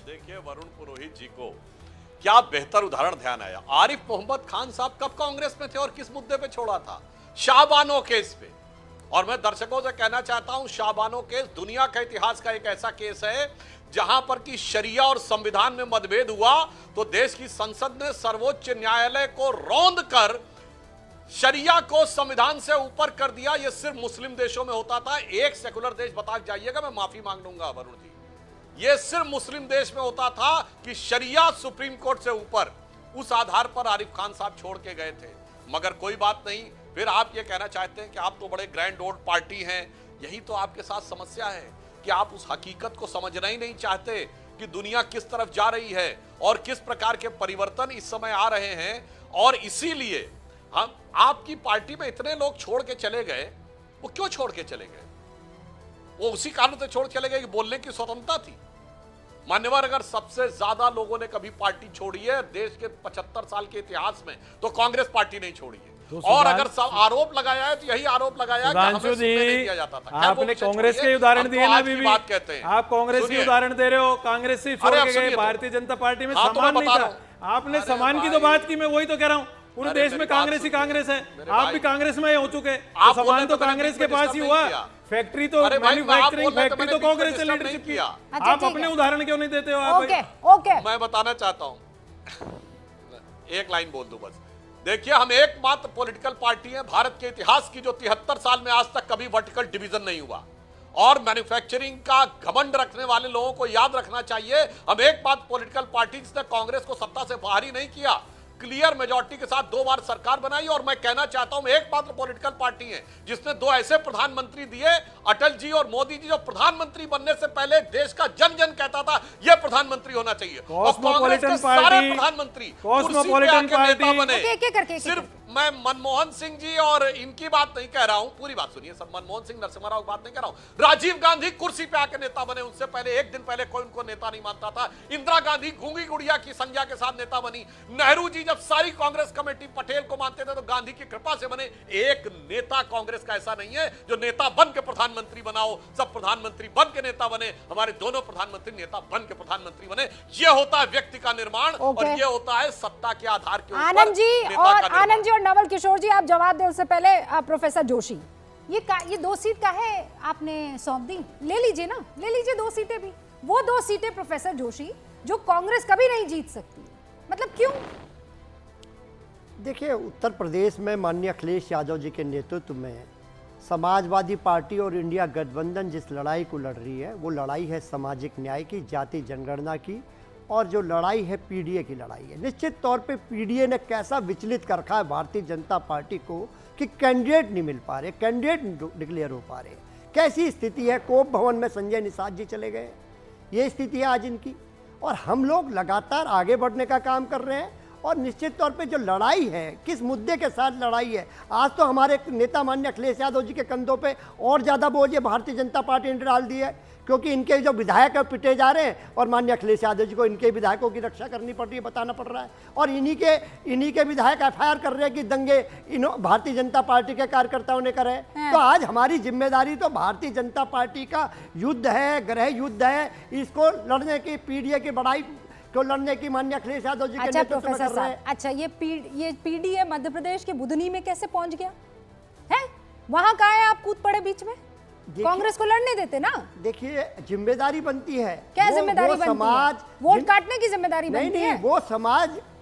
देखिए वरुण पुरोहित जी को क्या बेहतर उदाहरण ध्यान आया। आरिफ मोहम्मद खान साहब कब कांग्रेस में थे और किस मुद्दे पे छोड़ा था? शाहबानो केस पे। और मैं दर्शकों से कहना चाहता हूं, शाहबानो केस दुनिया का इतिहास का एक ऐसा केस है जहां पर कि शरिया और संविधान में मतभेद हुआ तो देश की संसद ने सर्वोच्च न्यायालय को रौंद कर शरिया को संविधान से ऊपर कर दिया। यह सिर्फ मुस्लिम देशों में होता था। एक सेकुलर देश बता जाइएगा, मैं माफी मांग लूंगा वरुण जी। यह सिर्फ मुस्लिम देश में होता था कि शरिया सुप्रीम कोर्ट से ऊपर। उस आधार पर आरिफ खान साहब छोड़ के गए थे। मगर कोई बात नहीं, फिर आप ये कहना चाहते हैं कि आप तो बड़े ग्रैंड ओल्ड पार्टी हैं। यही तो आपके साथ समस्या है कि आप उस हकीकत को समझना ही नहीं चाहते कि दुनिया किस तरफ जा रही है और किस प्रकार के परिवर्तन इस समय आ रहे हैं। और इसीलिए हम आपकी पार्टी में इतने लोग छोड़ के चले गए। वो क्यों छोड़ के चले गए? वो उसी कारण से छोड़ चले गए कि बोलने की स्वतंत्रता थी। मान्यवर, अगर सबसे ज्यादा लोगों ने कभी पार्टी छोड़ी है देश के 75 साल के इतिहास में तो कांग्रेस पार्टी नहीं छोड़ी है। और अगर सब आरोप लगाया है तो यही आरोप लगाया कि हमें सुनने नहीं दिया जाता था। आपने कांग्रेस के उदाहरण दिए ना, अभी भी बात कहते हैं आप कांग्रेस के उदाहरण दे रहे हो। कांग्रेस से छोड़ के गए, भारतीय जनता पार्टी में समान नहीं था। आपने समान की तो बात की, मैं वही तो कह रहा हूँ। पूरे देश में कांग्रेस ही कांग्रेस है। आप भी कांग्रेस में हो चुके, तो समान तो कांग्रेस के पास ही हुआ। फैक्ट्री तो मैन्युफैक्चरिंग फैक्ट्री तो कांग्रेस से लीडरशिप किया। आप अपने उदाहरण क्यों नहीं देते हो? आप मैं बताना चाहता हूं, एक लाइन बोल दूं बस। देखिए, हम एकमात्र पॉलिटिकल पार्टी है भारत के इतिहास की जो 73 साल में आज तक कभी वर्टिकल डिवीजन नहीं हुआ। और मैन्युफैक्चरिंग का घमंड रखने वाले लोगों को याद रखना चाहिए, हम एकमात्र पॉलिटिकल पार्टी जिसने कांग्रेस को सत्ता से बाहर ही नहीं किया, क्लियर मेजॉरिटी के साथ 2 बार सरकार बनाई। और मैं कहना चाहता हूं एकमात्र पॉलिटिकल पार्टी है जिसने 2 ऐसे प्रधानमंत्री दिए, अटल जी और मोदी जी, जो प्रधानमंत्री बनने से पहले देश का जन जन कहता था यह प्रधानमंत्री होना चाहिए। और कांग्रेस के सारे प्रधानमंत्री कुर्सी पे आके नेता बने। सिर्फ मैं मनमोहन सिंह जी और इनकी बात नहीं कह रहा हूं, पूरी बात सुनिए सब। मनमोहन सिंह, नरसिम्हा राव की बात नहीं कर रहा हूं। राजीव गांधी कुर्सी पे आके नेता बने, उनसे पहले एक दिन पहले कोई उनको नेता नहीं मानता था। इंदिरा गांधी गूंगी गुड़िया की संज्ञा के साथ नेता बनी। नेहरू जी जब सारी कांग्रेस कमेटी पटेल को मानते थे तो गांधी की कृपा से बने। एक नेता कांग्रेस का ऐसा नहीं है जो नेता बन के प्रधानमंत्री बनाओ। सब प्रधानमंत्री बन के नेता बने। हमारे दोनों प्रधानमंत्री नेता बन के प्रधानमंत्री बने। ये होता है व्यक्ति का निर्माण और ये होता है सत्ता के आधार के ऊपर। आनंद जी और नवल किशोर जी, आप जवाब दें उससे पहले प्रोफेसर जोशी, ये 2 सीट का है आपने सौंप दी, ले लीजिए ना, ले लीजिए 2 सीटें भी। वो 2 सीटें प्रोफेसर जोशी जो कांग्रेस कभी नहीं जीत सकती, मतलब क्यों? देखिए, उत्तर प्रदेश में माननीय अखिलेश यादव जी के नेतृत्व में समाजवादी पार्टी और इंडिया गठबंधन जिस लड़ाई को लड़ रही है, वो लड़ाई है सामाजिक न्याय की, जाति जनगणना की, और जो लड़ाई है पीडीए की लड़ाई है। निश्चित तौर पे पीडीए ने कैसा विचलित कर रखा है भारतीय जनता पार्टी को कि कैंडिडेट नहीं मिल पा रहे, कैंडिडेट डिक्लेयर हो पा रहे। कैसी स्थिति है? कोप भवन में संजय निषाद जी चले गए, ये स्थिति है आज इनकी। और हम लोग लगातार आगे बढ़ने का काम कर रहे हैं। और निश्चित तौर पे जो लड़ाई है, किस मुद्दे के साथ लड़ाई है, आज तो हमारे नेता माननीय अखिलेश यादव जी के कंधों पे और ज़्यादा बोझ है भारतीय जनता पार्टी ने डाल दी है, क्योंकि इनके जो विधायक है पिटे जा रहे हैं और माननीय अखिलेश यादव जी को इनके विधायकों की रक्षा करनी पड़ रही है, बताना पड़ रहा है। और इन्हीं के विधायक एफआईआर कर रहे हैं कि दंगे भारतीय जनता पार्टी के कार्यकर्ताओं ने करे। तो आज हमारी जिम्मेदारी तो भारतीय जनता पार्टी का युद्ध है, गृह युद्ध है, इसको लड़ने की, पीडीए की बड़ाई को लड़ने की माननीय अखिलेश यादव जी के नेतृत्व में कर रहे हैं। अच्छा, ये पीडीए मध्य प्रदेश के बुधनी में कैसे पहुंच गया है? वहां कहाँ है? आप कूद पड़े बीच में, कांग्रेस को लड़ने देते ना। देखिए, जिम्मेदारी बनती है। क्या जिम्मेदारी बनती है? वोट काटने की जिम्मेदारी बनती है।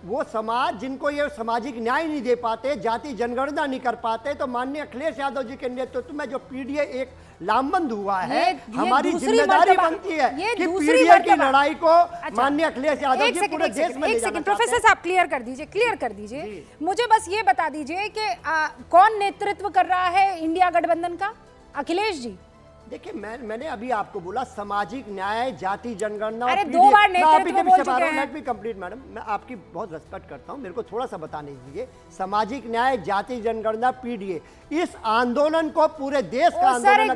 वो समाज जिनको ये सामाजिक न्याय नहीं दे पाते, जाति जनगणना नहीं कर पाते, तो माननीय अखिलेश यादव जी के नेतृत्व में जो पीडीए एक लामबंद हुआ है, हमारी जिम्मेदारी बनती है कि पीडीए की लड़ाई को माननीय अखिलेश यादव जी पूरे देश में ले जाना। प्रोफेसर साहब क्लियर कर दीजिए। मुझे बस ये बता दीजिए कि कौन नेतृत्व कर रहा है इंडिया गठबंधन का? अखिलेश जी। देखिए, मैंने अभी आपको बोला सामाजिक न्याय, जाति जनगणना। अरे 2 बार नेतृत्व बोल चुके हैं। लेट मी कंप्लीट मैडम, मैं आपकी बहुत रिस्पेक्ट करता हूं, मेरे को थोड़ा सा बताने दीजिए। सामाजिक न्याय, जाति जनगणना, पीडीए, इस आंदोलन को पूरे देश का आंदोलन